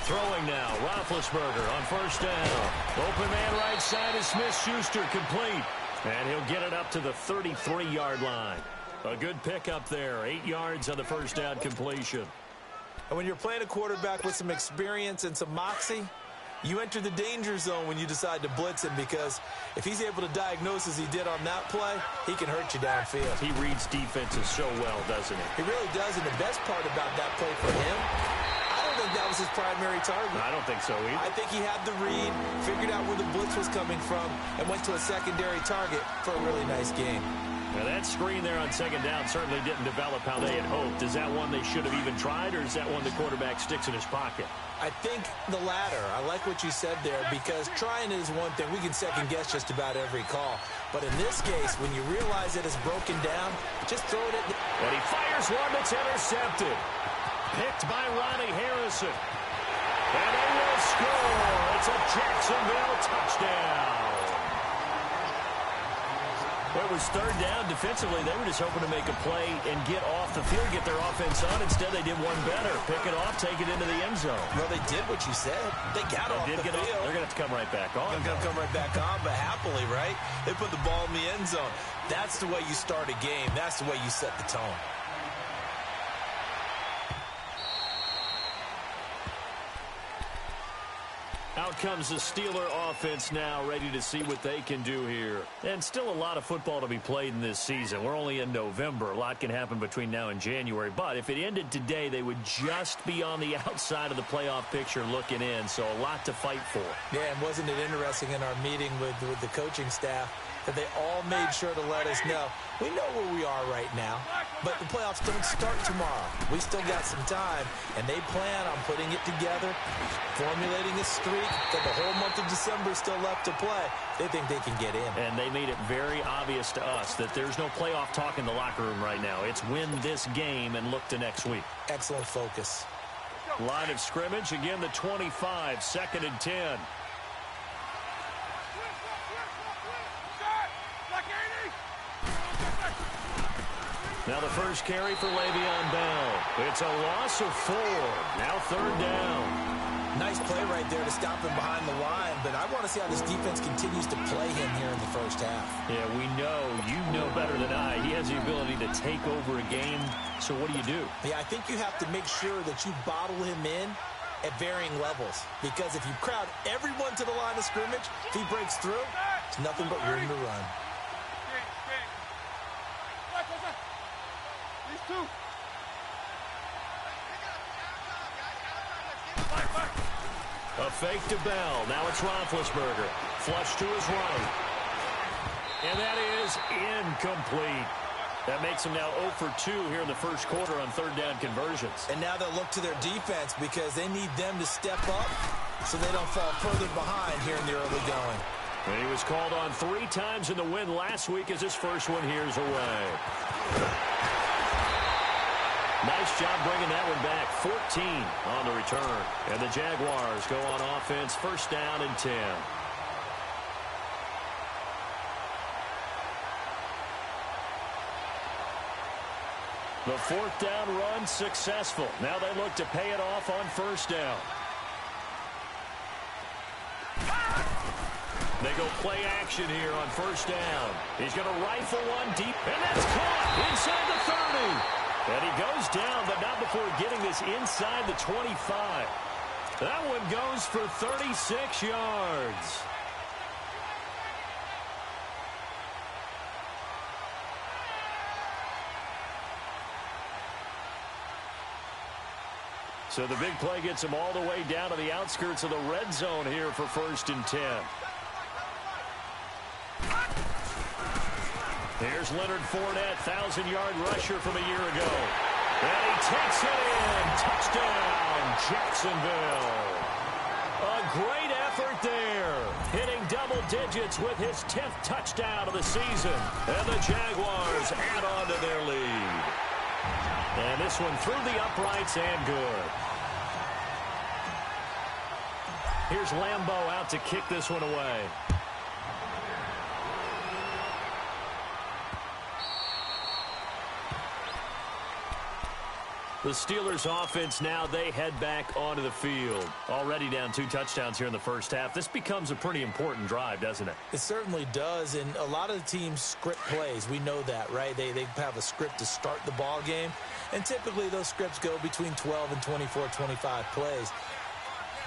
Throwing now, Roethlisberger on first down. Open man right side is Smith-Schuster, complete. And he'll get it up to the 33-yard line. A good pickup there, 8 yards on the first down completion. And when you're playing a quarterback with some experience and some moxie, you enter the danger zone when you decide to blitz him, because if he's able to diagnose as he did on that play, he can hurt you downfield. He reads defenses so well, doesn't he? He really does, and the best part about that play for him, I don't think that was his primary target. I don't think so either. I think he had the read, figured out where the blitz was coming from, and went to a secondary target for a really nice game. Now that screen there on second down certainly didn't develop how they had hoped. Is that one they should have even tried, or is that one the quarterback sticks in his pocket? I think the latter. I like what you said there, because trying is one thing. We can second guess just about every call. But in this case, when you realize that it's broken down, just throw it at the... And he fires one that's intercepted. Picked by Ronnie Harrison. And they will score. It's a Jacksonville touchdown. It was third down. Defensively, they were just hoping to make a play and get off the field, get their offense on. Instead, they did one better. Pick it off, take it into the end zone. Well, they did what you said. They got off the field. They're going to have to come right back on. They're going to come right back on, but happily, right? They put the ball in the end zone. That's the way you start a game. That's the way you set the tone. Out comes the Steeler offense now, ready to see what they can do here. And still a lot of football to be played in this season. We're only in November. A lot can happen between now and January. But if it ended today, they would just be on the outside of the playoff picture looking in. So a lot to fight for. Yeah, and wasn't it interesting in our meeting with the coaching staff that they all made sure to let us know, we know where we are right now, but the playoffs don't start tomorrow. We still got some time, and they plan on putting it together, formulating a streak that the whole month of December is still left to play. They think they can get in. And they made it very obvious to us that there's no playoff talk in the locker room right now. It's win this game and look to next week. Excellent focus. Line of scrimmage, again the 25, second and 10. Now the first carry for Le'Veon Bell. It's a loss of 4. Now third down. Nice play right there to stop him behind the line, but I want to see how this defense continues to play him here in the first half. Yeah, we know. You know better than I. He has the ability to take over a game, so what do? Yeah, I think you have to make sure that you bottle him in at varying levels, because if you crowd everyone to the line of scrimmage, if he breaks through, it's nothing but room to run. A fake to Bell. Now it's Roethlisberger. Flush to his right. And that is incomplete. That makes him now 0 for 2 here in the first quarter on third down conversions. And now they'll look to their defense because they need them to step up so they don't fall further behind here in the early going. And he was called on 3 times in the win last week as his first one here's away. Nice job bringing that one back. 14 on the return. And the Jaguars go on offense, first down and 10. The fourth down run successful. Now they look to pay it off on first down. They go play action here on first down. He's going to rifle one deep, and that's caught inside the 30. And he goes down, but not before getting this inside the 25. That one goes for 36 yards. So the big play gets him all the way down to the outskirts of the red zone here for first and 10. Here's Leonard Fournette, 1,000-yard rusher from a year ago. And he takes it in. Touchdown, Jacksonville. A great effort there. Hitting double digits with his 10th touchdown of the season. And the Jaguars add on to their lead. And this one through the uprights and good. Here's Lambeau out to kick this one away. The Steelers offense now, they head back onto the field. Already down 2 touchdowns here in the first half. This becomes a pretty important drive, doesn't it? It certainly does, and a lot of the teams script plays. We know that, right? They have a script to start the ball game, and typically those scripts go between 12 and 24, 25 plays.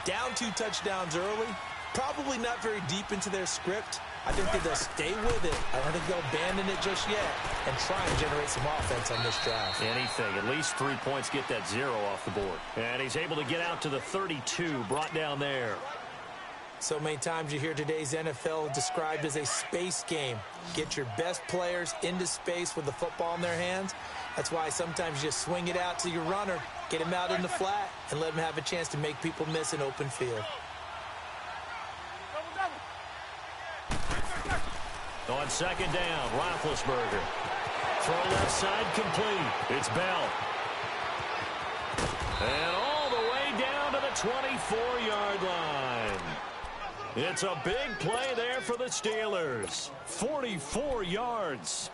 Down 2 touchdowns early, probably not very deep into their script. I think that they'll stay with it. I don't think they'll abandon it just yet and try and generate some offense on this drive. Anything. At least 3 points, get that 0 off the board. And he's able to get out to the 32, brought down there. So many times you hear today's NFL described as a space game. Get your best players into space with the football in their hands. That's why sometimes you just swing it out to your runner, get him out in the flat, and let him have a chance to make people miss an open field. On second down, Roethlisberger. Throw left side complete. It's Bell. And all the way down to the 24-yard line. It's a big play there for the Steelers. 44 yards.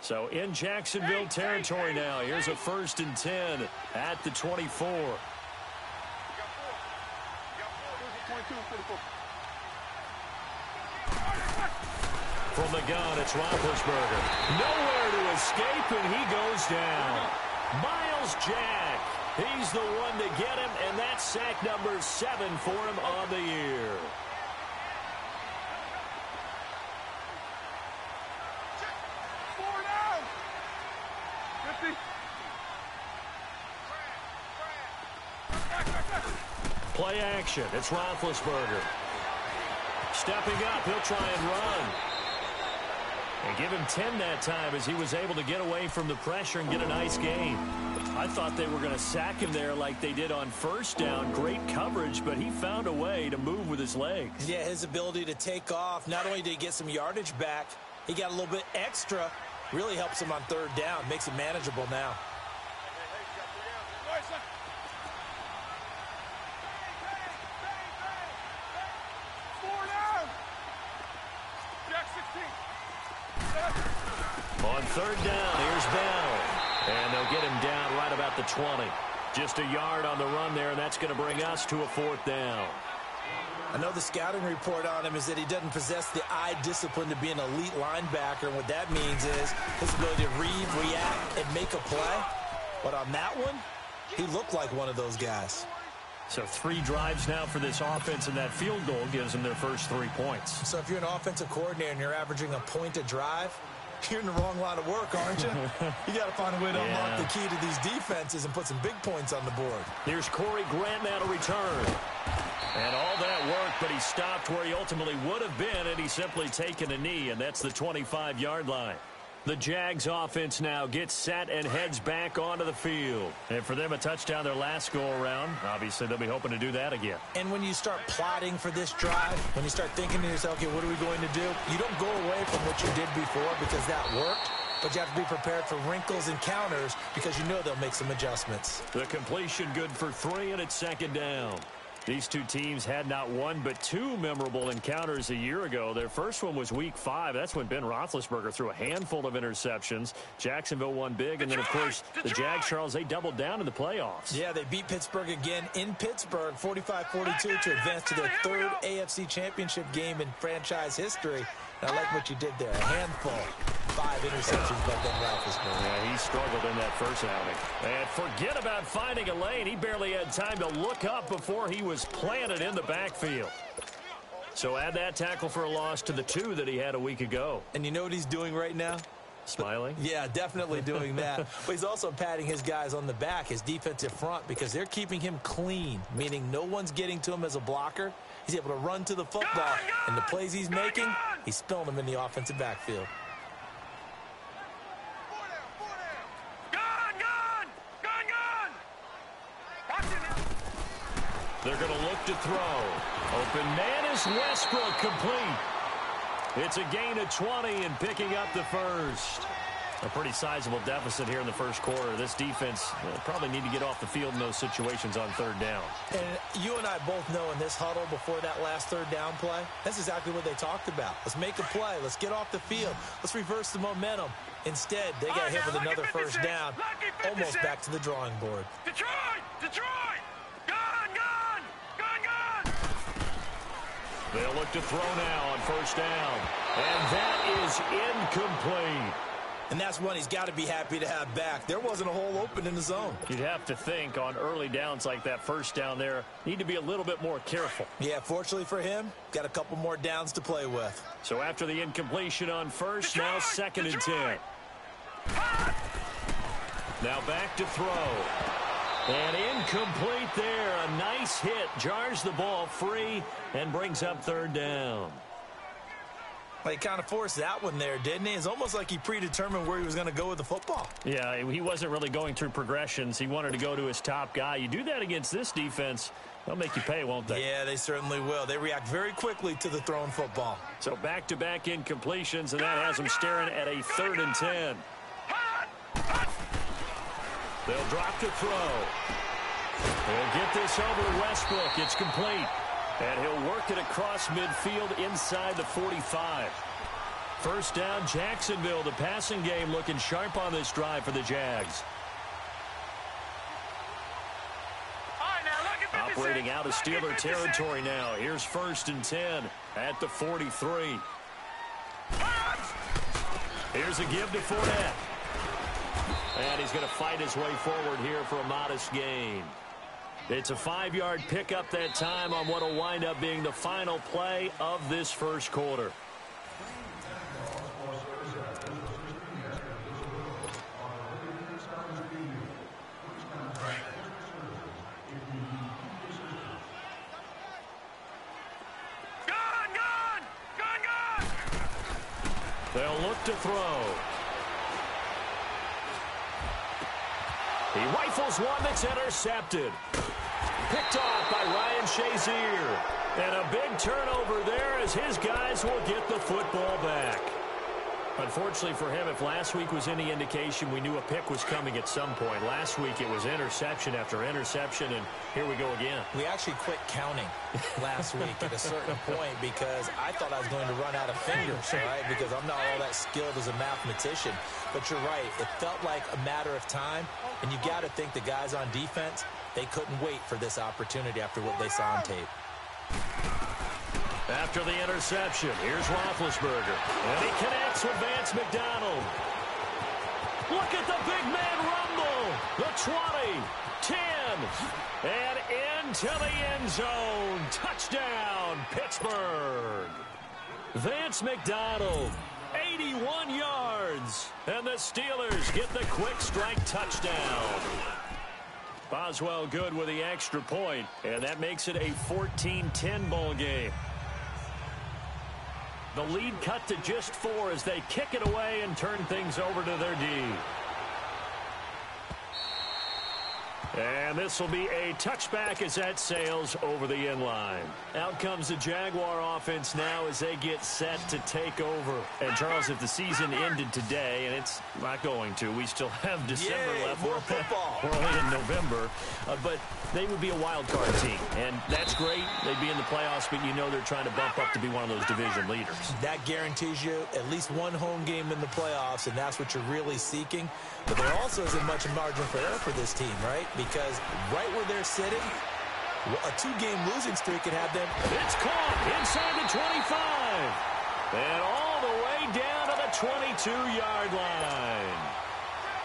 So in Jacksonville territory now. Here's a 1st and 10 at the 24. From the gun, it's Roethlisberger. Nowhere to escape, and he goes down. Miles Jack. He's the one to get him, and that's sack number 7 for him on the year. Play action. It's Roethlisberger. Stepping up. He'll try and run. And give him 10 that time as he was able to get away from the pressure and get a nice gain. I thought they were going to sack him there like they did on 1st down. Great coverage, but he found a way to move with his legs. Yeah, his ability to take off. Not only did he get some yardage back, he got a little bit extra. Really helps him on 3rd down. Makes it manageable now. On 3rd down, here's Bell. And they'll get him down right about the 20. Just a yard on the run there, and that's going to bring us to a 4th down. I know the scouting report on him is that he doesn't possess the eye discipline to be an elite linebacker. And what that means is his ability to read, react, and make a play. But on that one, he looked like one of those guys. So 3 drives now for this offense, and that field goal gives them their first 3 points. So if you're an offensive coordinator and you're averaging a point a drive, you're in the wrong line of work, aren't you? You got to find a way to unlock the key to these defenses and put some big points on the board. Here's Corey Grant now to return. And all that worked, but he stopped where he ultimately would have been, and he's simply taken a knee, and that's the 25-yard line. The Jags offense now gets set and heads back onto the field. And for them, a touchdown their last go-around. Obviously, they'll be hoping to do that again. And when you start plotting for this drive, when you start thinking to yourself, okay, what are we going to do? You don't go away from what you did before because that worked. But you have to be prepared for wrinkles and counters because you know they'll make some adjustments. The completion good for 3, and it's 2nd down. These 2 teams had not 1 but 2 memorable encounters a year ago. Their first one was Week 5. That's when Ben Roethlisberger threw a handful of interceptions. Jacksonville won big, and then, of course, the Jags, Charles, they doubled down in the playoffs. Yeah, they beat Pittsburgh again in Pittsburgh, 45-42, to advance to their 3rd AFC Championship game in franchise history. And I like what you did there. A handful. 5 interceptions by Ben Roethlisberger. Yeah, he struggled in that first outing. And forget about finding a lane. He barely had time to look up before he was planted in the backfield. So add that tackle for a loss to the 2 that he had a week ago. And you know what he's doing right now? Smiling? Yeah, definitely doing that. But he's also patting his guys on the back, his defensive front, because they're keeping him clean, meaning no one's getting to him as a blocker. He's able to run to the football, and the plays he's making, he's spilling them in the offensive backfield. They're going to look to throw. Open man is Westbrook, complete. It's a gain of 20 and picking up the first. A pretty sizable deficit here in the first quarter. This defense probably need to get off the field in those situations on third down. And you and I both know in this huddle before that last third down play, that's exactly what they talked about. Let's make a play. Let's get off the field. Let's reverse the momentum. Instead, they got hit with another first down, almost back to the drawing board. Detroit! Detroit! Gone! They'll look to throw now on first down. And that is incomplete. And that's one he's got to be happy to have back. There wasn't a hole open in the zone. You'd have to think on early downs like that first down there, need to be a little bit more careful. Yeah, fortunately for him, got a couple more downs to play with. So after the incompletion on first, Detroit, now second and 10. Now back to throw. And incomplete there. A nice hit. Jars the ball free and brings up third down. Well, he kind of forced that one there, didn't he? It's almost like he predetermined where he was going to go with the football. Yeah, he wasn't really going through progressions. He wanted to go to his top guy. You do that against this defense, they'll make you pay, won't they? Yeah, they certainly will. They react very quickly to the thrown football. So back-to-back incompletions, and that has them staring at a third and 10. They'll drop to throw. They'll get this over to Westbrook. It's complete. And he'll work it across midfield inside the 45. First down, Jacksonville. The passing game looking sharp on this drive for the Jags. Operating out of Steeler territory now. Here's first and 10 at the 43. Here's a give to Fournette. And he's going to fight his way forward here for a modest gain. It's a 5-yard pickup that time on what will wind up being the final play of this first quarter. Gone! They'll look to throw. He rifles one that's intercepted. Picked off by Ryan Shazier. And a big turnover there as his guys will get the football back. Unfortunately for him, if last week was any indication, we knew a pick was coming at some point. Last week it was interception after interception, and here we go again. We actually quit counting last week at a certain point because I thought I was going to run out of fingers, right? Because I'm not all that skilled as a mathematician. But you're right. It felt like a matter of time, and you got to think the guys on defense, they couldn't wait for this opportunity after what they saw on tape. After the interception, here's Roethlisberger. And he connects with Vance McDonald. Look at the big man rumble. The 20, 10, and into the end zone. Touchdown, Pittsburgh. Vance McDonald, 81 yards. And the Steelers get the quick strike touchdown. Boswell good with the extra point, and that makes it a 14-10 ball game. The lead cut to just 4 as they kick it away and turn things over to their D. And this will be a touchback as that sails over the end line. Out comes the Jaguar offense now as they get set to take over. And, Charles, if the season ended today, and it's not going to, we still have December left. More football. We're only in November. But they would be a wild card team. And that's great. They'd be in the playoffs, but you know they're trying to bump up to be one of those division leaders. That guarantees you at least one home game in the playoffs, and that's what you're really seeking. But there also isn't much margin for error for this team, right? Because right where they're sitting, a 2-game losing streak could have them. It's caught inside the 25. And all the way down to the 22-yard line.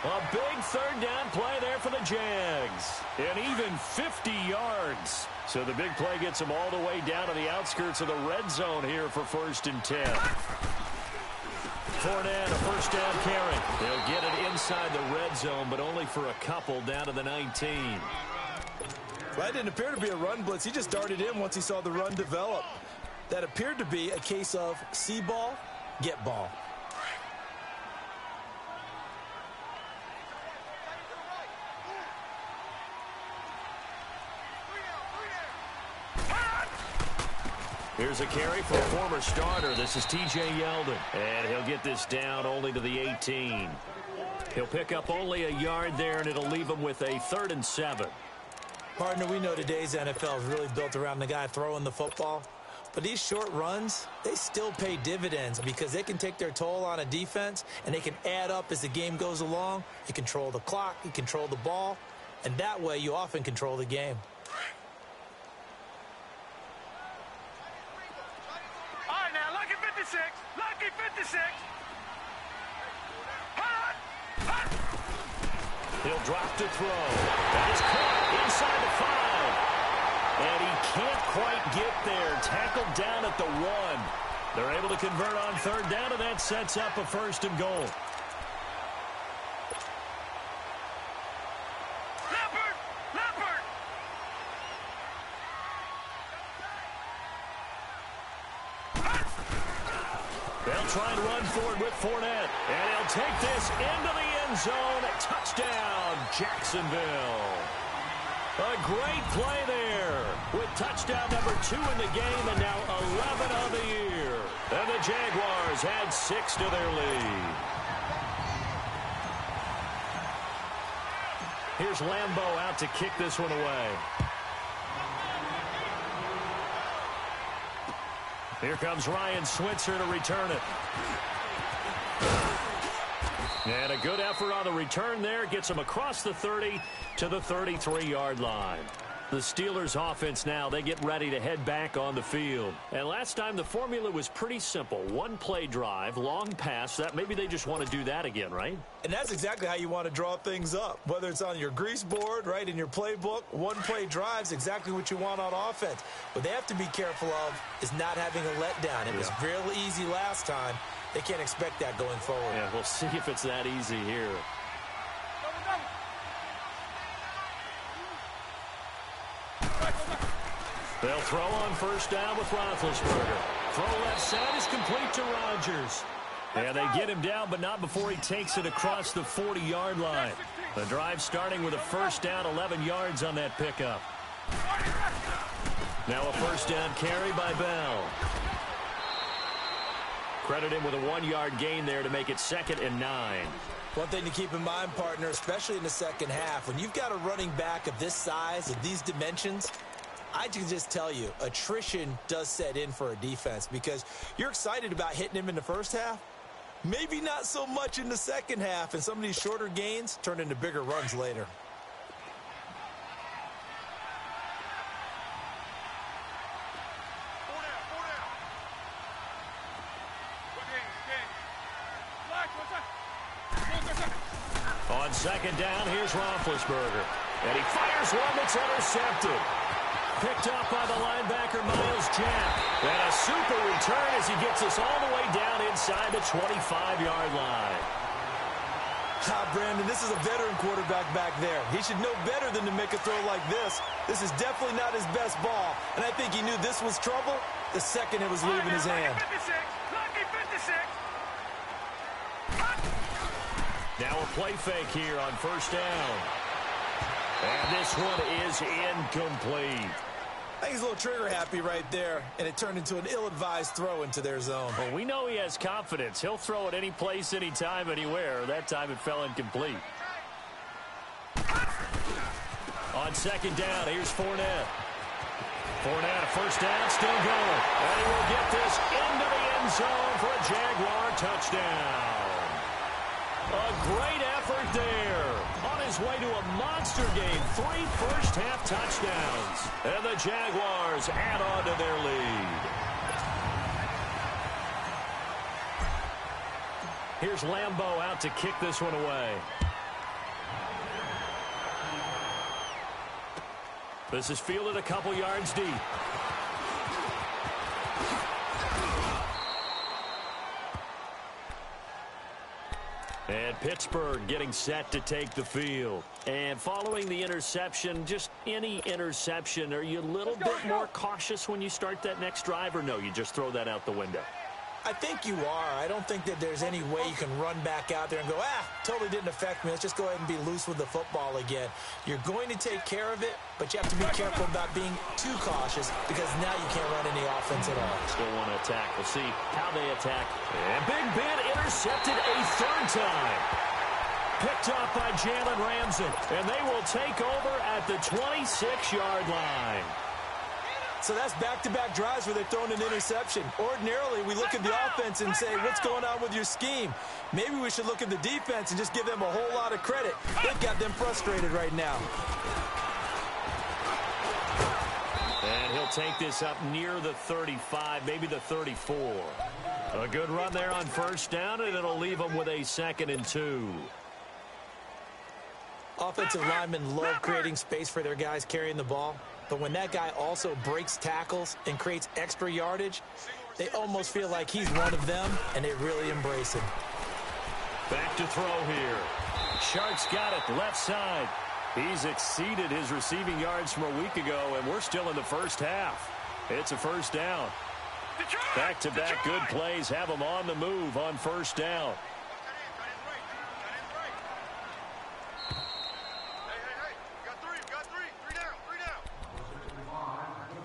A big third down play there for the Jags. And even 50 yards. So the big play gets them all the way down to the outskirts of the red zone here for first and 10. Fournette, a first down carry. They'll get it inside the red zone, but only for a couple down to the 19. Well, that didn't appear to be a run blitz. He just darted in once he saw the run develop. That appeared to be a case of see ball, get ball. Here's a carry for a former starter. This is T.J. Yeldon. And he'll get this down only to the 18. He'll pick up only a yard there, and it'll leave him with a 3rd and 7. Partner, we know today's NFL is really built around the guy throwing the football. But these short runs, they still pay dividends because they can take their toll on a defense, and they can add up as the game goes along. You control the clock, you control the ball, and that way you often control the game. All right, now, lucky 56. Lucky 56. Hot. Hot. He'll drop to throw. That is caught inside the 5. And he can't quite get there. Tackled down at the 1. They're able to convert on 3rd down, and that sets up a 1st and goal. Leopard. Leopard. They'll try and run forward with Fournette. And he'll take this into the end zone. Touchdown, Jacksonville. A great play there with touchdown number 2 in the game and now 11 of the year. And the Jaguars add 6 to their lead. Here's Lambeau out to kick this one away. Here comes Ryan Switzer to return it. And a good effort on the return there. Gets him across the 30 to the 33-yard line. The Steelers offense now, they get ready to head back on the field. And last time the formula was pretty simple. 1-play drive, long pass. That maybe they just want to do that again, right? And that's exactly how you want to draw things up. Whether it's on your grease board, right, in your playbook, 1-play drive's exactly what you want on offense. What they have to be careful of is not having a letdown. It was real easy last time. They can't expect that going forward. Yeah, we'll see if it's that easy here. They'll throw on 1st down with Roethlisberger. Throw left side is complete to Rodgers. And they get him down, but not before he takes it across the 40-yard line. The drive starting with a 1st down, 11 yards on that pickup. Now a 1st down carry by Bell. Credit him with a 1-yard gain there to make it 2nd and 9. One thing to keep in mind, partner, especially in the second half, when you've got a running back of this size, of these dimensions, I can just tell you, attrition does set in for a defense because you're excited about hitting him in the first half. Maybe not so much in the second half, and some of these shorter gains turn into bigger runs later. On 2nd down, here's Roethlisberger. And he fires one that's intercepted. Picked up by the linebacker, Miles Jack. And a super return as he gets us all the way down inside the 25-yard line. Brandon, this is a veteran quarterback back there. He should know better than to make a throw like this. This is definitely not his best ball. And I think he knew this was trouble the second it was leaving his hand. Lucky 56. Now a play fake here on 1st down. And this one is incomplete. I think he's a little trigger happy right there, and it turned into an ill-advised throw into their zone. Well, we know he has confidence. He'll throw it any place, anytime, anywhere. That time it fell incomplete. On 2nd down, here's Fournette. Fournette, a 1st down, still going. And he will get this into the end zone for a Jaguar touchdown. A great effort there. On his way to a monster game. 3 first-half touchdowns. And the Jaguars add on to their lead. Here's Lambeau out to kick this one away. This is fielded a couple yards deep. And Pittsburgh getting set to take the field. And following the interception, just any interception, are you a little bit more cautious when you start that next drive, or no, you just throw that out the window? I think you are. I don't think that there's any way you can run back out there and go, totally didn't affect me. Let's just go ahead and be loose with the football again. You're going to take care of it, but you have to be careful about being too cautious because now you can't run any offense at all. Still want to attack. We'll see how they attack. And Big Ben intercepted a 3rd time. picked off by Jalen Ramsey, and they will take over at the 26-yard line. So that's back-to-back drives where they're throwing an interception. Ordinarily, we look at the offense and say, what's going on with your scheme? Maybe we should look at the defense and just give them a whole lot of credit. They've got them frustrated right now. And he'll take this up near the 35, maybe the 34. A good run there on first down, and it'll leave them with a 2nd and 2. Offensive linemen love creating space for their guys carrying the ball. But when that guy also breaks tackles and creates extra yardage, they almost feel like he's one of them, and they really embrace him. Back to throw here. Shark's got it, left side. He's exceeded his receiving yards from a week ago, and we're still in the first half. It's a first down. Back-to-back good plays have them on the move on first down.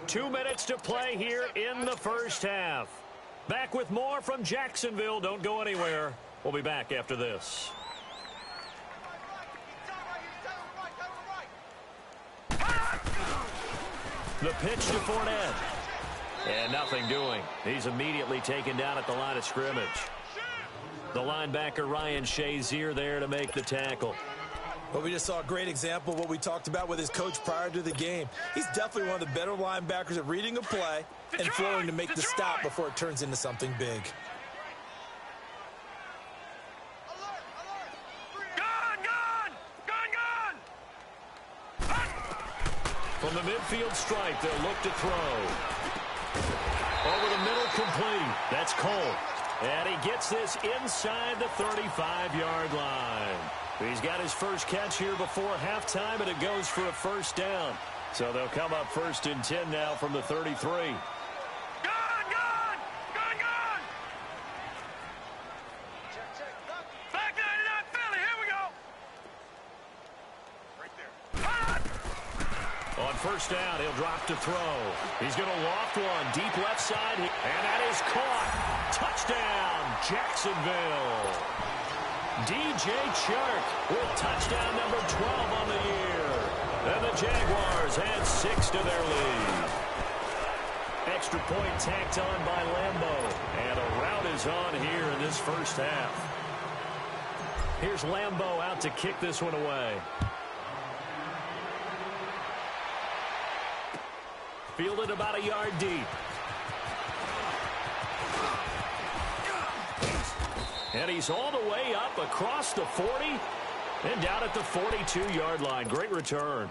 2 minutes to play here in the first half. Back with more from Jacksonville. Don't go anywhere. We'll be back after this. The pitch to Fournette. And nothing doing. He's immediately taken down at the line of scrimmage. The linebacker Ryan Shazier there to make the tackle. Well, we just saw a great example of what we talked about with his coach prior to the game. He's definitely one of the better linebackers at reading a play and flowing to make the stop before it turns into something big. From the midfield stripe, they'll look to throw. Over the middle, complete. That's Cole. And he gets this inside the 35-yard line. He's got his first catch here before halftime, and it goes for a first down. So they'll come up 1st and 10 now from the 33. On first down, he'll drop to throw. He's going to loft one deep left side, and that is caught. Touchdown, Jacksonville. DJ Chark with touchdown number 12 on the year. And the Jaguars add 6 to their lead. Extra point tacked on by Lambo. And a rout is on here in this first half. Here's Lambo out to kick this one away. Fielded about a yard deep. And he's all the way up across the 40 and down at the 42-yard line. Great return.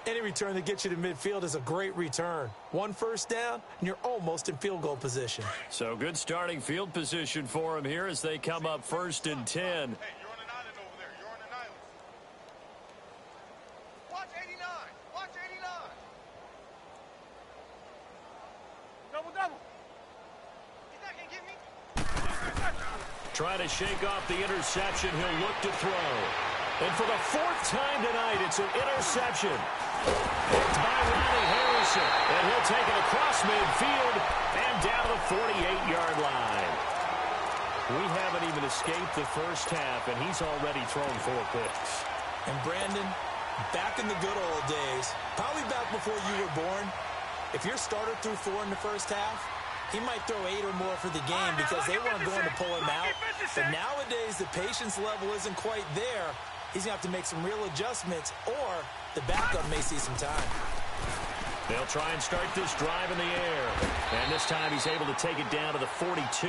Any return that gets you to midfield is a great return. One first down, and you're almost in field goal position. So good starting field position for him here as they come up 1st and 10. Hey, you're on an island over there. You're on an island. Watch 89. Watch 89. Double. He's not going to get me. Trying to shake off the interception. He'll look to throw. And for the 4th time tonight, it's an interception. Picked by Ronnie Harrison. And he'll take it across midfield and down to the 48-yard line. We haven't even escaped the first half, and he's already thrown 4 picks. And Brandon, back in the good old days, probably back before you were born, if your starter threw 4 in the first half, he might throw 8 or more for the game because they weren't going to pull him out. But nowadays, the patience level isn't quite there. He's going to have to make some real adjustments, or the backup may see some time. They'll try and start this drive in the air. And this time he's able to take it down to the 42.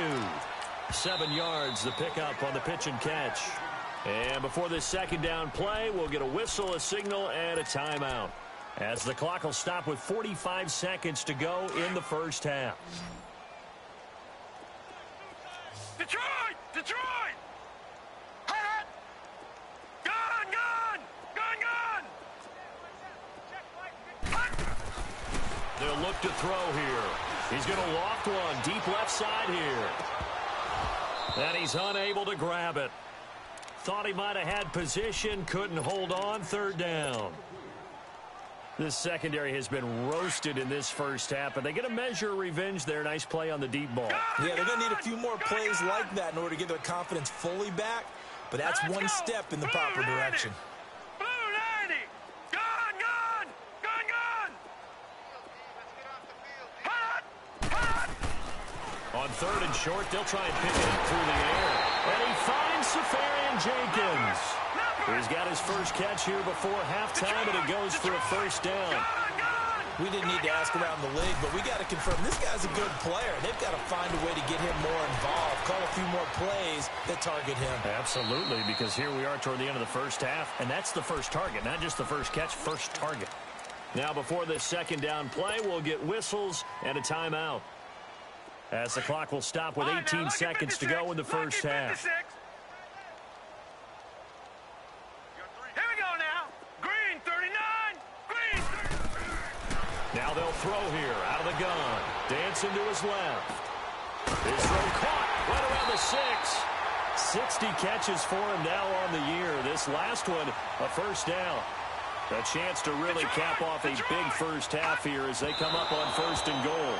7 yards, the pickup on the pitch and catch. And before this second down play, we'll get a whistle, a signal, and a timeout, as the clock will stop with 45 seconds to go in the first half. Detroit! Hot! Gun! They'll look to throw here. He's going to loft one deep left side here. And he's unable to grab it. Thought he might have had position, couldn't hold on. 3rd down. This secondary has been roasted in this first half, but they get a measure of revenge there. Nice play on the deep ball. Yeah, they're going to need a few more plays like that in order to get their confidence fully back. but that's one step in the proper direction. Blue 90. Gone, gone. Gone, gone. Hot. Hot. On third and short, they'll try and pick it up through the air. And he finds Safarian Jenkins. He's got his first catch here before halftime, and it goes for a first down. We didn't need to ask around the league, but we got to confirm this guy's a good player. They've got to find a way to get him more involved, call a few more plays that target him. Absolutely, because here we are toward the end of the first half, and that's the first target, not just the first catch, first target. Now, before this second down play, we'll get whistles and a timeout, as the clock will stop with 18 seconds to go in the first half. Here we go now. Green 39. Green 39. Now they'll throw here out of the gun. Dancing to his left. His throw caught right around the 6. 60 catches for him now on the year. This last one, a first down. A chance to really cap off a big first half here as they come up on first and goal.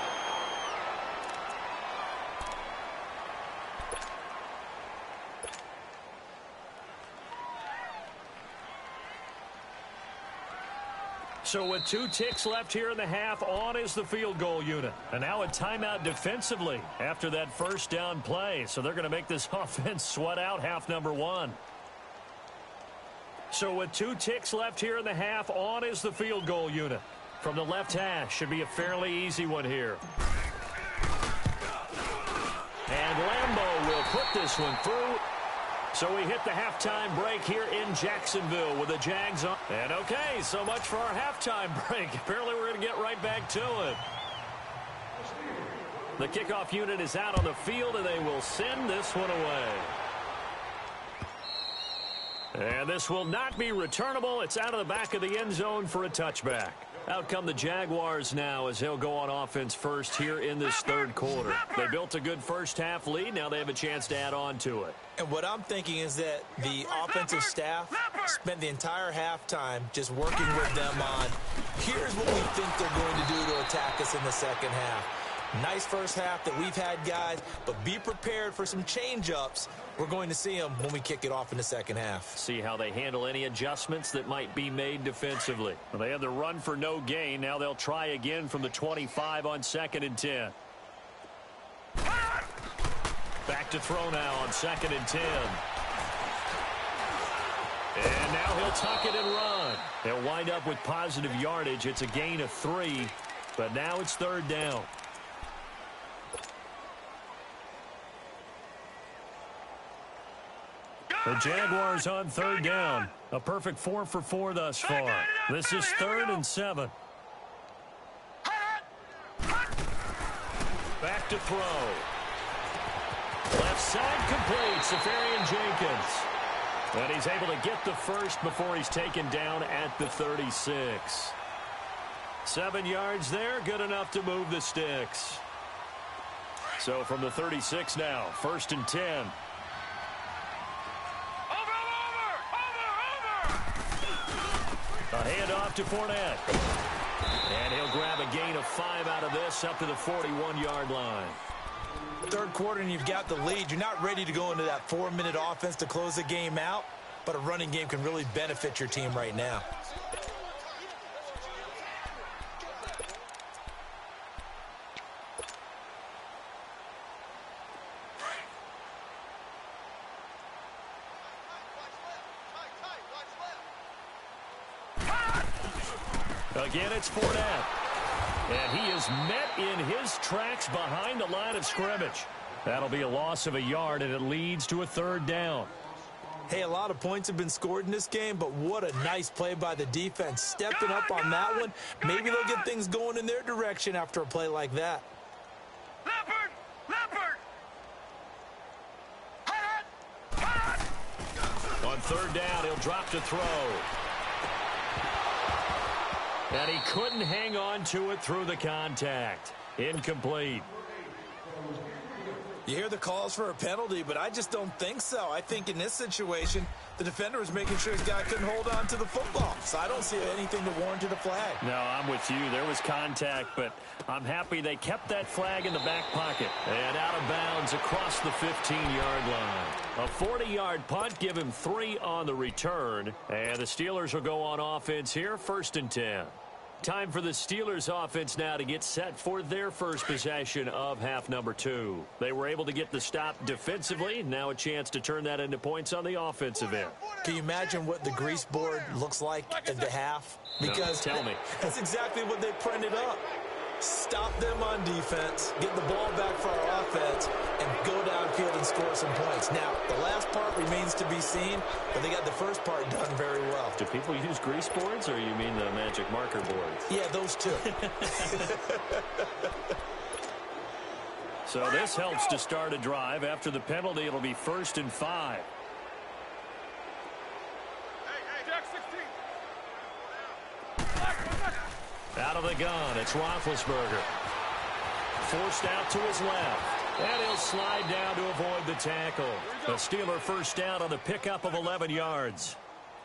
So with 2 ticks left here in the half, on is the field goal unit. And now a timeout defensively after that first down play. So they're going to make this offense sweat out half number 1. So with 2 ticks left here in the half, on is the field goal unit. From the left hash, should be a fairly easy one here. And Lambeau will put this one through. So we hit the halftime break here in Jacksonville with the Jags on. And okay, so much for our halftime break. Apparently we're going to get right back to it. The kickoff unit is out on the field, and they will send this one away. And this will not be returnable. It's out of the back of the end zone for a touchback. Out come the Jaguars now as they'll go on offense first here in this third quarter. They built a good first half lead. Now they have a chance to add on to it. And what I'm thinking is that the offensive staff spent the entire halftime just working with them on, here's what we think they're going to do to attack us in the second half. Nice first half that we've had, guys, but be prepared for some change-ups. We're going to see them when we kick it off in the second half. See how they handle any adjustments that might be made defensively. Well, they had the run for no gain. Now they'll try again from the 25 on 2nd and 10. Back to throw now on 2nd and 10. And now he'll tuck it and run. They'll wind up with positive yardage. It's a gain of 3, but now it's third down. The Jaguars on third down. A perfect 4 for 4 thus far. This is 3rd and 7. Back to throw. Left side complete. Safarian Jenkins. And he's able to get the first before he's taken down at the 36. 7 yards there. Good enough to move the sticks. So from the 36 now. 1st and 10. A handoff to Fournette. And he'll grab a gain of 5 out of this up to the 41-yard line. Third quarter and you've got the lead. You're not ready to go into that 4-minute offense to close the game out, but a running game can really benefit your team right now. Again, it's Fournette. And he is met in his tracks behind the line of scrimmage. That'll be a loss of a yard, and it leads to a third down. Hey, a lot of points have been scored in this game, but what a nice play by the defense. Stepping up on that one. Maybe they'll get things going in their direction after a play like that. Leopard! Leopard! On third down, he'll drop to throw. And he couldn't hang on to it through the contact. Incomplete. You hear the calls for a penalty, but I just don't think so. I think in this situation, the defender was making sure his guy couldn't hold on to the football. So I don't see anything to warrant a flag. No, I'm with you. There was contact, but I'm happy they kept that flag in the back pocket. And out of bounds across the 15-yard line. A 40-yard punt, give him 3 on the return. And the Steelers will go on offense here, 1st and 10. Time for the Steelers offense now to get set for their first possession of half number 2. They were able to get the stop defensively. Now a chance to turn that into points on the offensive end. Can you imagine what the grease board looks like at the half? Because no, tell me. That's exactly what they printed up. Stop them on defense, get the ball back for our offense, and go downfield and score some points. Now, the last part remains to be seen, but they got the first part done very well. Do people use grease boards, or you mean the magic marker boards? Yeah, those two. So this helps to start a drive. After the penalty, it'll be 1st and 5. Out of the gun, it's Roethlisberger. Forced out to his left. And he'll slide down to avoid the tackle. A Steeler first down on the pickup of 11 yards.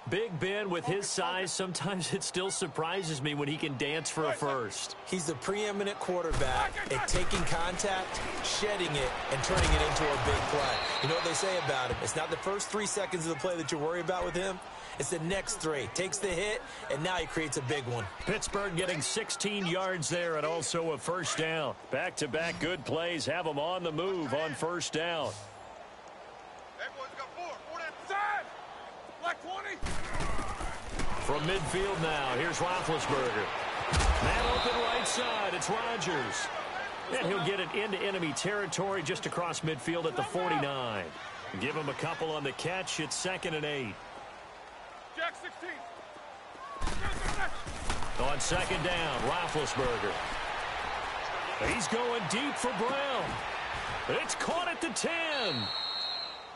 Big Ben, with his size, sometimes it still surprises me when he can dance for a first. He's the preeminent quarterback at taking contact, shedding it, and turning it into a big play. You know what they say about him? It's not the first 3 seconds of the play that you worry about with him. It's the next 3. Takes the hit, and now he creates a big one. Pittsburgh getting 16 yards there and also a first down. Back-to-back good plays have them on the move on first down. From midfield now, here's Roethlisberger. Man open right side, it's Rodgers. And he'll get it into enemy territory just across midfield at the 49. Give him a couple on the catch, it's 2nd and 8. Jack 16. On 2nd down, Roethlisberger. He's going deep for Brown. It's caught at the 10.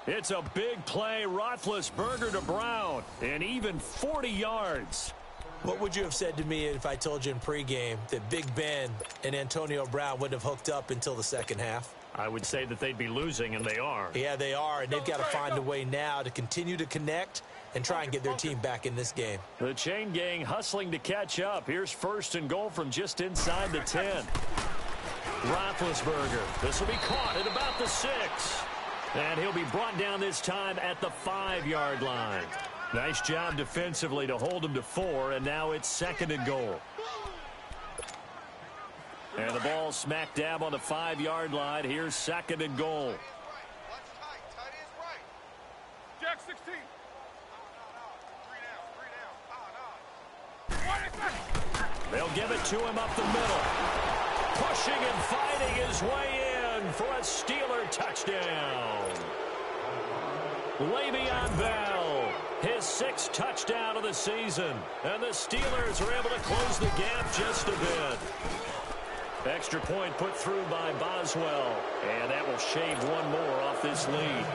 It's a big play, Roethlisberger to Brown, and even 40 yards. What would you have said to me if I told you in pregame that Big Ben and Antonio Brown wouldn't have hooked up until the second half? I would say that they'd be losing, and they are. Yeah, they are, and they've got to find a way now to continue to connect and try and get their team back in this game. The chain gang hustling to catch up. Here's 1st and goal from just inside the 10. Roethlisberger. This will be caught at about the 6. And he'll be brought down this time at the 5-yard line. Nice job defensively to hold him to 4, and now it's 2nd and goal. And the ball smack dab on the 5-yard line. Here's 2nd and goal. Jack 16. They'll give it to him up the middle. Pushing and fighting his way in for a Steeler touchdown. Le'Veon Bell, his 6th touchdown of the season. And the Steelers are able to close the gap just a bit. Extra point put through by Boswell. And that will shave one more off this lead.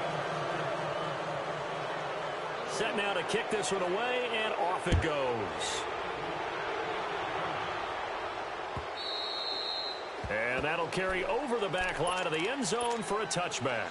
Set now to kick this one away, and off it goes. And that'll carry over the back line of the end zone for a touchback.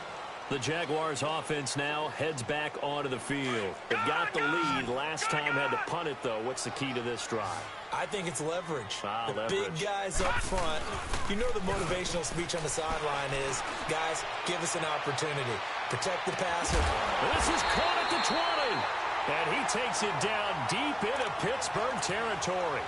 The Jaguars offense now heads back onto the field. They've got the lead. Last time had to punt it, though. What's the key to this drive? I think it's leverage. The leverage. Big guys up front. You know the motivational speech on the sideline is, guys, give us an opportunity. Protect the passer. This is caught at the 20. And he takes it down deep into Pittsburgh territory.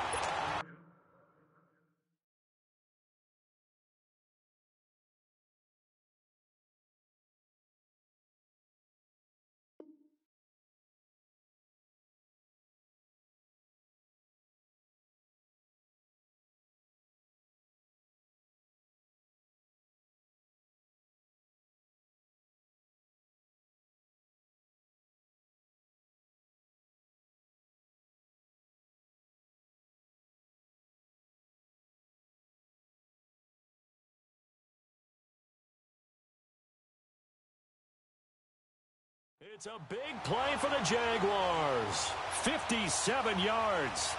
It's a big play for the Jaguars. 57 yards.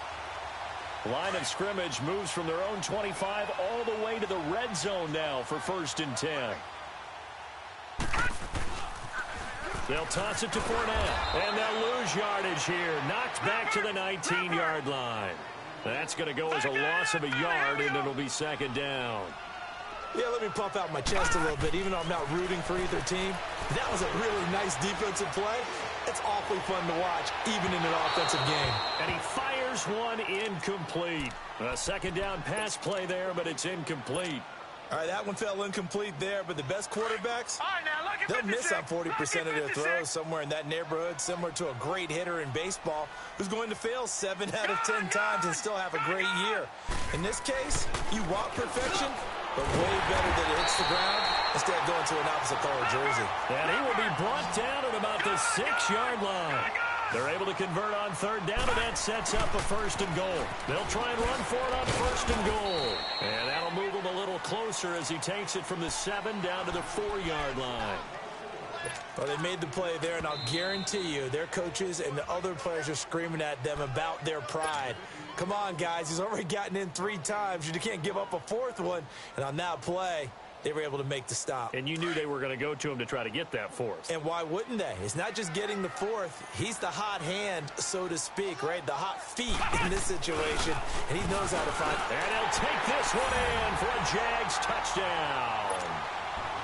Line of scrimmage moves from their own 25 all the way to the red zone now for 1st and 10. They'll toss it to Fournette, and they'll lose yardage here. Knocked back to the 19-yard line. That's going to go as a loss of a yard, and it'll be second down. Yeah, let me puff out my chest a little bit, even though I'm not rooting for either team. That was a really nice defensive play. It's awfully fun to watch, even in an offensive game. And he fires one incomplete. A second down pass play there, but it's incomplete. All right, that one fell incomplete there, but the best quarterbacks, they'll miss on 40% of their throws somewhere in that neighborhood, similar to a great hitter in baseball who's going to fail 7 out of 10 times and still have a great year. In this case, you want perfection, but way better that it hits the ground instead of going to an opposite color jersey. And he will be brought down at about the 6-yard line. They're able to convert on third down, and that sets up a first and goal. They'll try and run for it on first and goal. And that'll move him a little closer as he takes it from the 7 down to the 4-yard line. Well, they made the play there, and I'll guarantee you their coaches and the other players are screaming at them about their pride. Come on, guys. He's already gotten in 3 times. You can't give up a 4th one. And on that play, they were able to make the stop. And you knew they were going to go to him to try to get that 4th. And why wouldn't they? It's not just getting the 4th. He's the hot hand, so to speak, right? The hot feet in this situation. And he knows how to find it. And he'll take this one in for a Jags touchdown.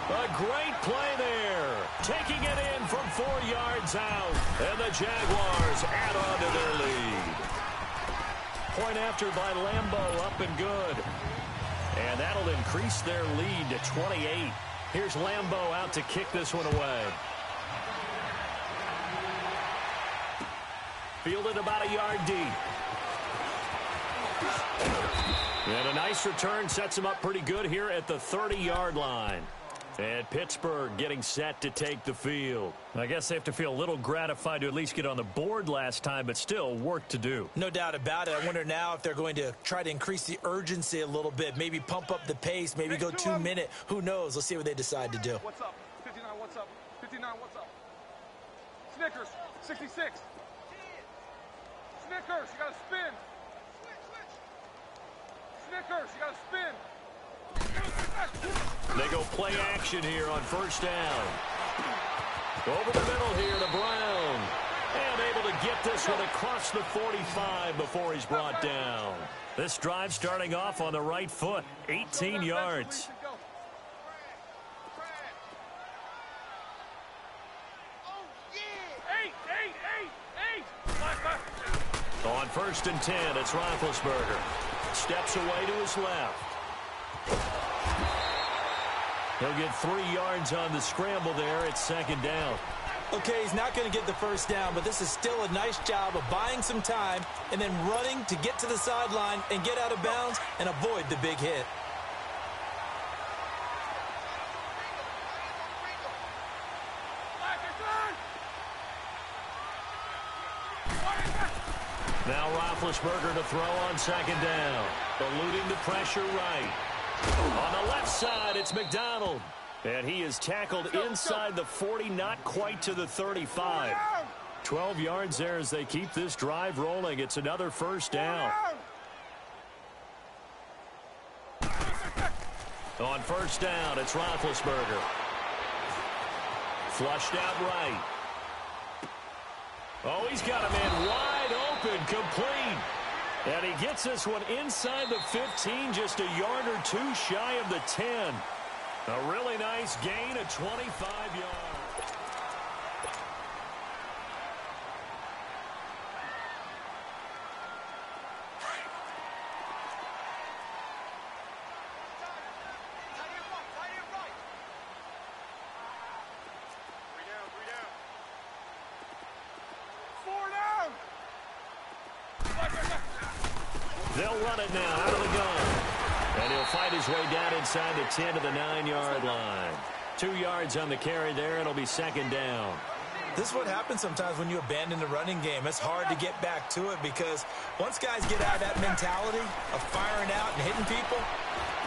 A great play there. Taking it in from 4 yards out. And the Jaguars add on to their lead. Point after by Lambeau, up and good. And that'll increase their lead to 28. Here's Lambeau out to kick this one away. Fielded about a yard deep. And a nice return sets him up pretty good here at the 30-yard line. And Pittsburgh getting set to take the field. I guess they have to feel a little gratified to at least get on the board last time, but still work to do. No doubt about it. I wonder now if they're going to try to increase the urgency a little bit, maybe pump up the pace, maybe go 2-minute. Who knows? Let's see what they decide to do. What's up? 59, what's up? 59, what's up? Snickers, 66. Snickers, you got to spin. Snickers, you got to spin. They go play action here on first down. Over the middle here to Brown. And able to get this one across the 45 before he's brought down. This drive starting off on the right foot. 18 yards. On first and 10, it's Roethlisberger. Steps away to his left. He'll get 3 yards on the scramble there. It's second down. Okay, he's not going to get the first down, but this is still a nice job of buying some time and then running to get to the sideline and get out of bounds and avoid the big hit. Now Roethlisberger to throw on second down. Eluding the pressure right. On the left side, it's McDonald. And he is tackled inside the 40, not quite to the 35. 12 yards there as they keep this drive rolling. It's another first down. On first down, it's Roethlisberger. Flushed out right. Oh, he's got a man wide open, complete. And he gets this one inside the 15, just a yard or 2 shy of the 10. A really nice gain of 25 yards. They'll run it now out of the gun. And he'll fight his way down inside the 10 to the 9-yard line. 2 yards on the carry there. It'll be second down. This is what happens sometimes when you abandon the running game. It's hard to get back to it because once guys get out of that mentality of firing out and hitting people,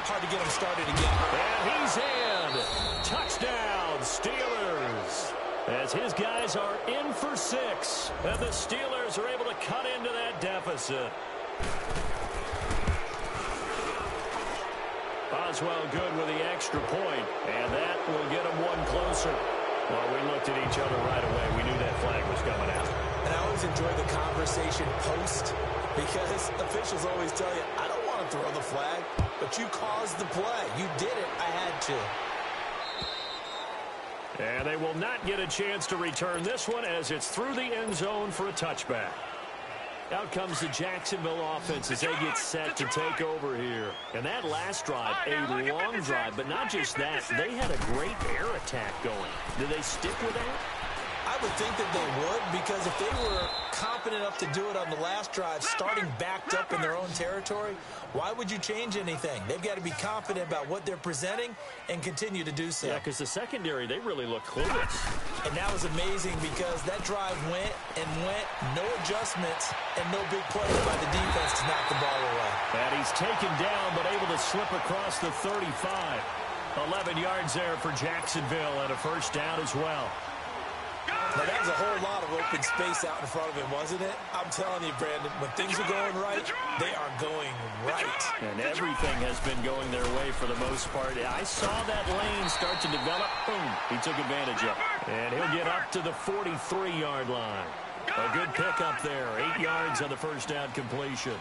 hard to get them started again. And he's in. Touchdown, Steelers. As his guys are in for 6. And the Steelers are able to cut into that deficit. Oswell good with the extra point, and that will get him one closer. Well, we looked at each other right away. We knew that flag was coming out. And I always enjoy the conversation post because officials always tell you, I don't want to throw the flag, but you caused the play. You did it. I had to. And they will not get a chance to return this one as it's through the end zone for a touchback. Out comes the Jacksonville offense as they get set to take over here. And that last drive, a long drive, but not just that. They had a great air attack going. Do they stick with that? I would think that they would, because if they were confident enough to do it on the last drive, starting backed up in their own territory, why would you change anything? They've got to be confident about what they're presenting and continue to do so. Yeah, because the secondary, they really look clueless. And that was amazing because that drive went and went, no adjustments, and no big plays by the defense to knock the ball away. And he's taken down, but able to slip across the 35. 11 yards there for Jacksonville and a first down as well. Now, that was a whole lot of open space out in front of him, wasn't it? I'm telling you, Brandon, when things are going right, they are going right. And everything has been going their way for the most part. I saw that lane start to develop. Boom. He took advantage of it. And he'll get up to the 43-yard line. A good pickup there. 8 yards on the first down completion.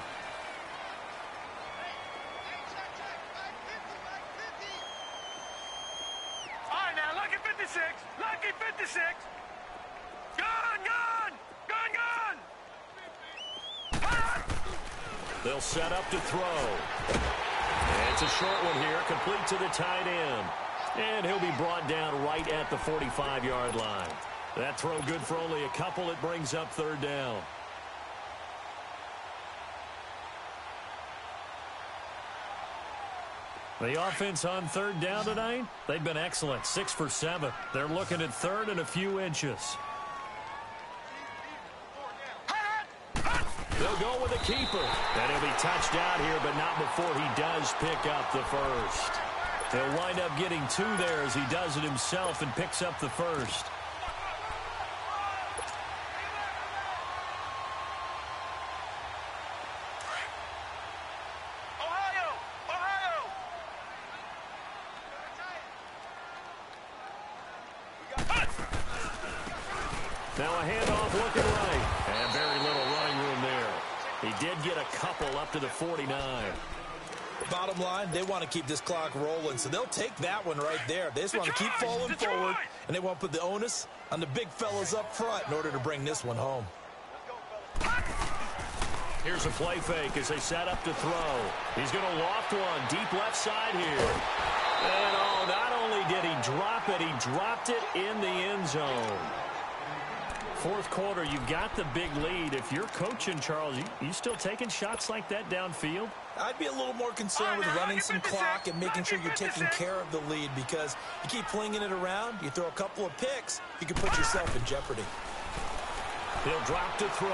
All right, now, lucky 56. Lucky 56. Gun! They'll set up to throw. And it's a short one here, complete to the tight end. And he'll be brought down right at the 45-yard line. That throw good for only a couple. It brings up third down. The offense on third down tonight, they've been excellent, 6 for 7. They're looking at third and a few inches. They'll go with a keeper. And he'll be touched out here, but not before he does pick up the first. He'll wind up getting 2 there as he does it himself and picks up the first. Now a handoff looking right. And very little running room there. He did get a couple up to the 49. Bottom line, they want to keep this clock rolling, so they'll take that one right there. They just want to keep falling forward, and they want to put the onus on the big fellas up front in order to bring this one home. Here's a play fake as they set up to throw. He's going to loft one deep left side here. And oh, not only did he drop it, he dropped it in the end zone. Fourth quarter, you got the big lead. If you're coaching, Charles, you still taking shots like that downfield? I'd be a little more concerned with running some clock and making sure you're taking care of the lead, because you keep flinging it around, you throw a couple of picks, you can put yourself in jeopardy. He'll drop to throw.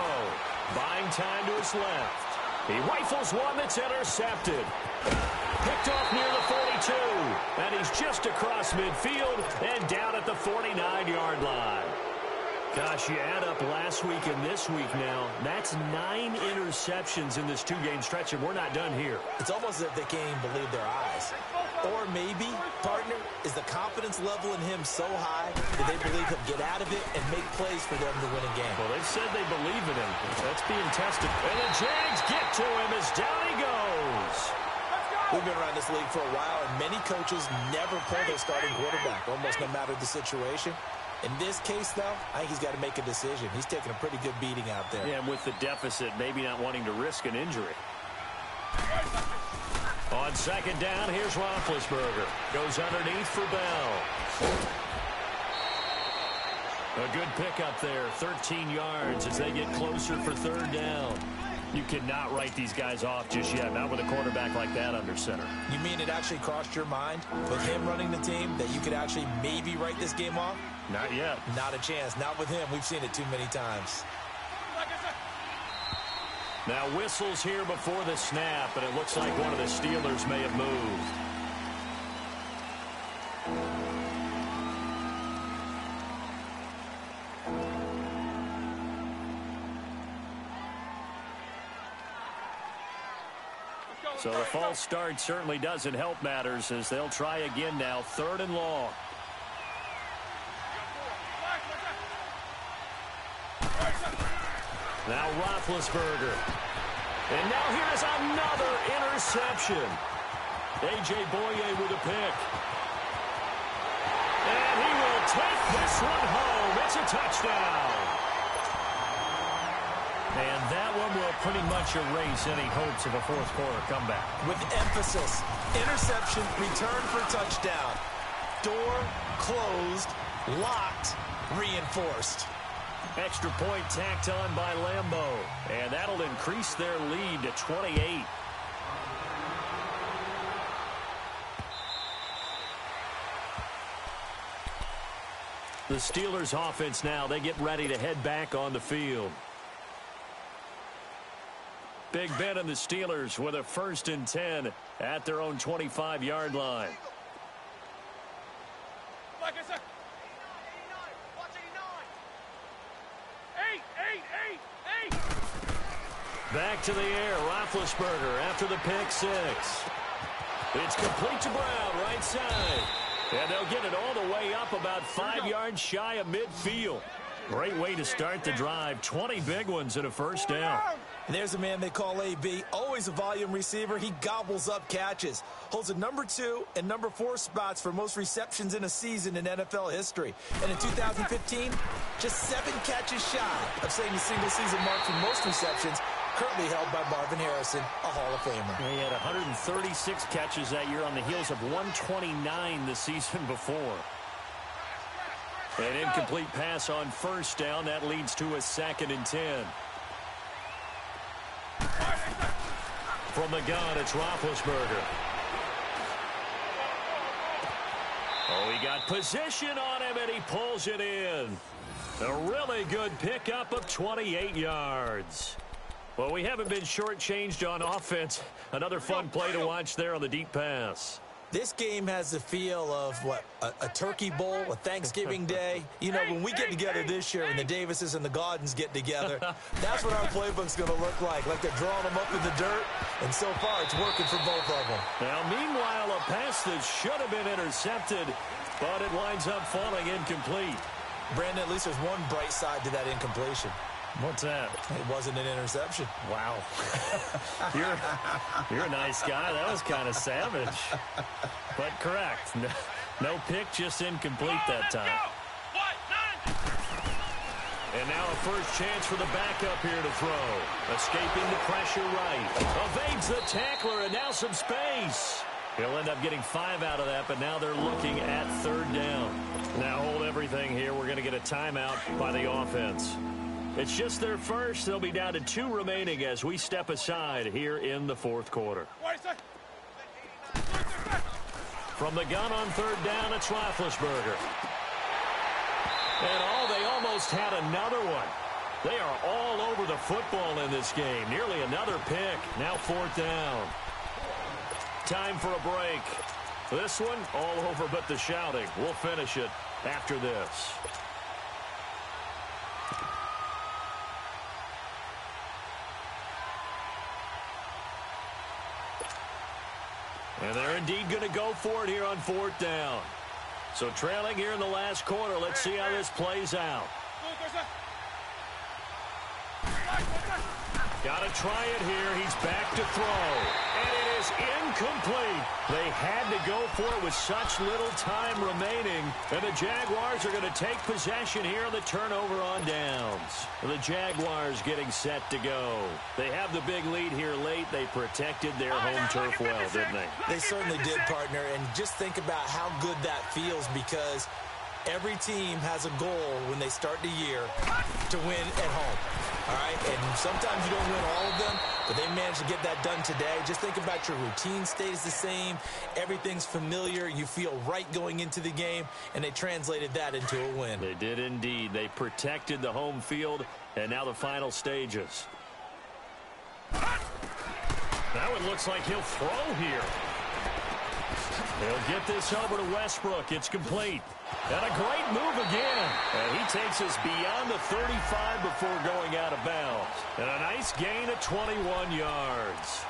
Buying time to his left. He rifles one that's intercepted. Picked off near the 42. And he's just across midfield and down at the 49-yard line. Gosh, you add up last week and this week now, that's 9 interceptions in this 2-game stretch, and we're not done here. It's almost as if they can't even believe their eyes. Or maybe, partner, is the confidence level in him so high that they believe he'll get out of it and make plays for them to win a game. Well, they've said they believe in him. That's being tested. And the Jags get to him as down he goes. We've been around this league for a while, and many coaches never pull their starting quarterback, almost no matter the situation. In this case, though, I think he's got to make a decision. He's taking a pretty good beating out there. Yeah, and with the deficit, maybe not wanting to risk an injury. On second down, here's Roethlisberger. Goes underneath for Bell. A good pickup there, 13 yards as they get closer for third down. You cannot write these guys off just yet, not with a quarterback like that under center. You mean it actually crossed your mind with him running the team that you could actually maybe write this game off? Not yet. Not a chance. Not with him. We've seen it too many times. Now whistles here before the snap, and it looks like one of the Steelers may have moved. So the false start certainly doesn't help matters as they'll try again now, 3rd and long. Now Roethlisberger. And now here's another interception. A.J. Boye with a pick. And he will take this one home. It's a touchdown. And that one will pretty much erase any hopes of a fourth quarter comeback. With emphasis, interception, return for touchdown. Door closed, locked, reinforced. Extra point tacked on by Lambeau. And that'll increase their lead to 28. The Steelers offense now, they get ready to head back on the field. Big Ben and the Steelers with a 1st and 10 at their own 25-yard line. Back to the air, Roethlisberger after the pick six. It's complete to Brown, right side. And they'll get it all the way up about 5 yards shy of midfield. Great way to start the drive. 20 big ones and a first down. And there's a man they call AB, always a volume receiver. He gobbles up catches. Holds a number 2 and number 4 spots for most receptions in a season in NFL history. And in 2015, just 7 catches shy of setting the single-season mark for most receptions, currently held by Marvin Harrison, a Hall of Famer. He had 136 catches that year on the heels of 129 the season before. An incomplete pass on first down. That leads to a 2nd and 10. From the gun, it's Roethlisberger. Oh, he got position on him, and he pulls it in. A really good pickup of 28 yards. Well, we haven't been shortchanged on offense. Another fun play to watch there on the deep pass. This game has the feel of, a turkey bowl, a Thanksgiving day. You know, when we get together this year and the Davises and the Gaudens get together, that's what our playbook's going to look like they're drawing them up in the dirt, and so far it's working for both of them. Now, meanwhile, a pass that should have been intercepted, but it winds up falling incomplete. Brandon, at least there's one bright side to that incompletion. What's that? It wasn't an interception. Wow. You're a nice guy. That was kind of savage. But correct. No pick, just incomplete that time. And now a first chance for the backup here to throw. Escaping the pressure right. Evades the tackler, and now some space. He'll end up getting 5 out of that, but now they're looking at 3rd down. Now hold everything here. We're going to get a timeout by the offense. It's just their first. They'll be down to 2 remaining as we step aside here in the 4th quarter. From the gun on 3rd down, it's Roethlisberger. And they almost had another one. They are all over the football in this game. Nearly another pick. Now 4th down. Time for a break. This one all over but the shouting. We'll finish it after this. And they're indeed going to go for it here on 4th down. So trailing here in the last quarter. Let's see how this plays out. Got to try it here. He's back to throw. And it is incomplete. They had to go for it with such little time remaining. And the Jaguars are going to take possession here on the turnover on downs. The Jaguars getting set to go. They have the big lead here late. They protected their home turf well, didn't they? They certainly did, partner. And just think about how good that feels, because every team has a goal when they start the year to win at home. All right, and sometimes you don't win all of them, but they managed to get that done today. Just think about your routine stays the same. Everything's familiar. You feel right going into the game, and they translated that into a win. They did indeed. They protected the home field, and now the final stages. Now it looks like he'll throw here. He'll get this over to Westbrook. It's complete. And a great move again. And he takes us beyond the 35 before going out of bounds. And a nice gain of 21 yards.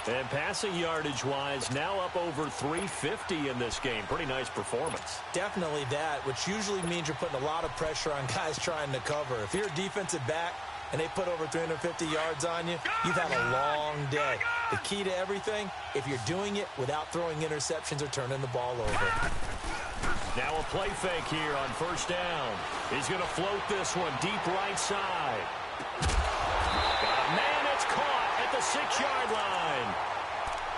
And passing yardage-wise, now up over 350 in this game. Pretty nice performance. Definitely that, which usually means you're putting a lot of pressure on guys trying to cover. If you're a defensive back, and they put over 350 yards on you, you've had a long day. The key to everything, if you're doing it without throwing interceptions or turning the ball over. Now a play fake here on first down. He's going to float this one deep right side. Man, it's caught at the 6-yard line.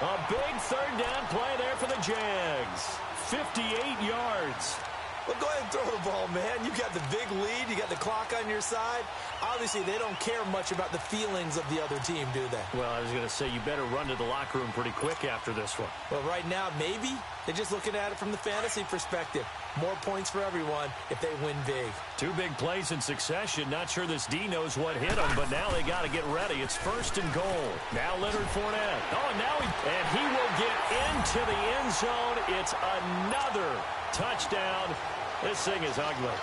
A big third down play there for the Jags. 58 yards. Well, go ahead and throw the ball, man. You got the big lead. You got the clock on your side. Obviously, they don't care much about the feelings of the other team, do they? Well, I was going to say, you better run to the locker room pretty quick after this one. Well, right now, maybe. They're just looking at it from the fantasy perspective. More points for everyone if they win big. 2 big plays in succession. Not sure this D knows what hit them, but now they got to get ready. It's 1st and goal. Now Leonard Fournette. Oh, and now he will get into the end zone. It's another touchdown. This thing is ugly.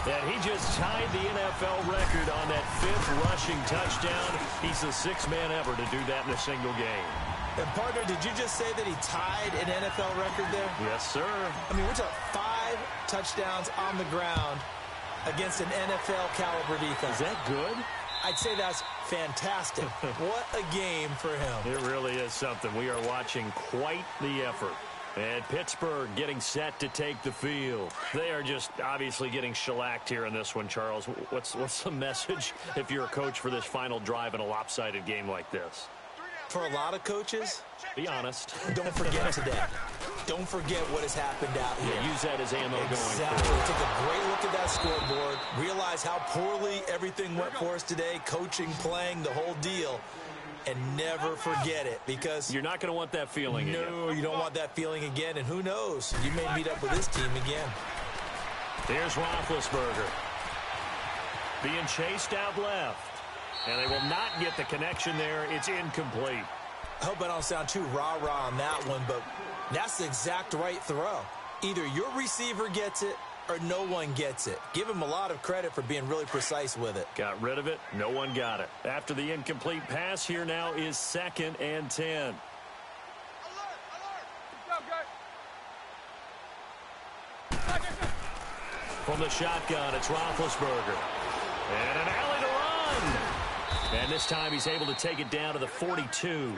And he just tied the NFL record on that 5th rushing touchdown. He's the 6th man ever to do that in a single game. And, partner, did you just say that he tied an NFL record there? Yes, sir. I mean, we're talking 5 touchdowns on the ground against an NFL-caliber defense. Is that good? I'd say that's fantastic. What a game for him. It really is something. We are watching quite the effort. And Pittsburgh getting set to take the field. They are just obviously getting shellacked here in this one, Charles. What's the message if you're a coach for this final drive in a lopsided game like this? For a lot of coaches, be honest. Don't forget today. Don't forget what has happened out here. Yeah, use that as ammo going forward. Take a great look at that scoreboard. Realize how poorly everything went for us today. Coaching, playing, the whole deal. And never forget it, because you're not going to want that feeling again. No, you don't want that feeling again, and who knows? You may meet up with this team again. Here's Roethlisberger. Being chased out left. And they will not get the connection there. It's incomplete. I hope I don't sound too rah-rah on that one, but that's the exact right throw. Either your receiver gets it or no one gets it. Give him a lot of credit for being really precise with it. Got rid of it. No one got it. After the incomplete pass, here now is 2nd and 10. From the shotgun, it's Roethlisberger. And an alley to run. And this time he's able to take it down to the 42.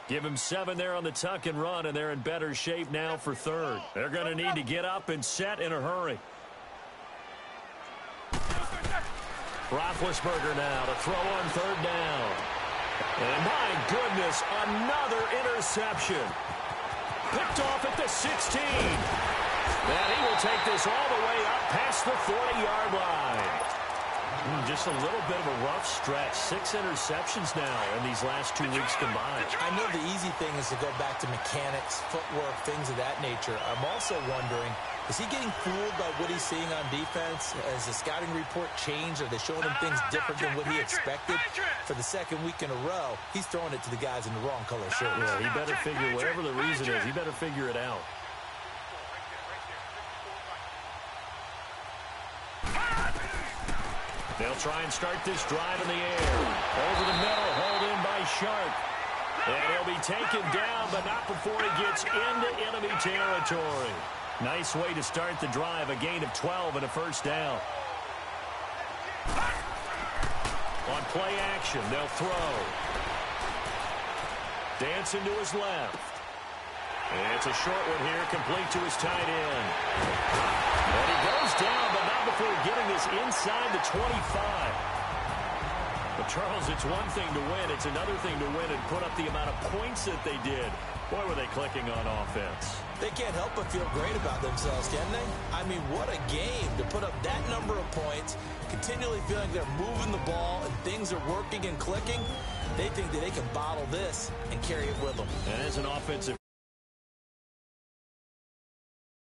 Give him 7 there on the tuck and run, and they're in better shape now for 3rd. They're going to need to get up and set in a hurry. Roethlisberger now to throw on 3rd down. And my goodness, another interception. Picked off at the 16. And he will take this all the way up past the 40-yard line. Just a little bit of a rough stretch. 6 interceptions now in these last 2 weeks combined. I know the easy thing is to go back to mechanics, footwork, things of that nature. I'm also wondering, is he getting fooled by what he's seeing on defense? Has the scouting report changed? Are they showing him things different than what he expected? For the 2nd week in a row, he's throwing it to the guys in the wrong color shirts. Yeah, he better figure, whatever the reason is, he better figure it out. They'll try and start this drive in the air. Over the middle, hauled in by Sharp. And he'll be taken down, but not before he gets into enemy territory. Nice way to start the drive, a gain of 12 and a 1st down. On play action, they'll throw. Dancing to his left. And it's a short one here, complete to his tight end. And he goes down, but not before getting this inside the 25. But, Charles, it's one thing to win. It's another thing to win and put up the amount of points that they did. Boy, were they clicking on offense. They can't help but feel great about themselves, can they? I mean, what a game to put up that number of points, continually feeling they're moving the ball and things are working and clicking. They think that they can bottle this and carry it with them. And as an offensive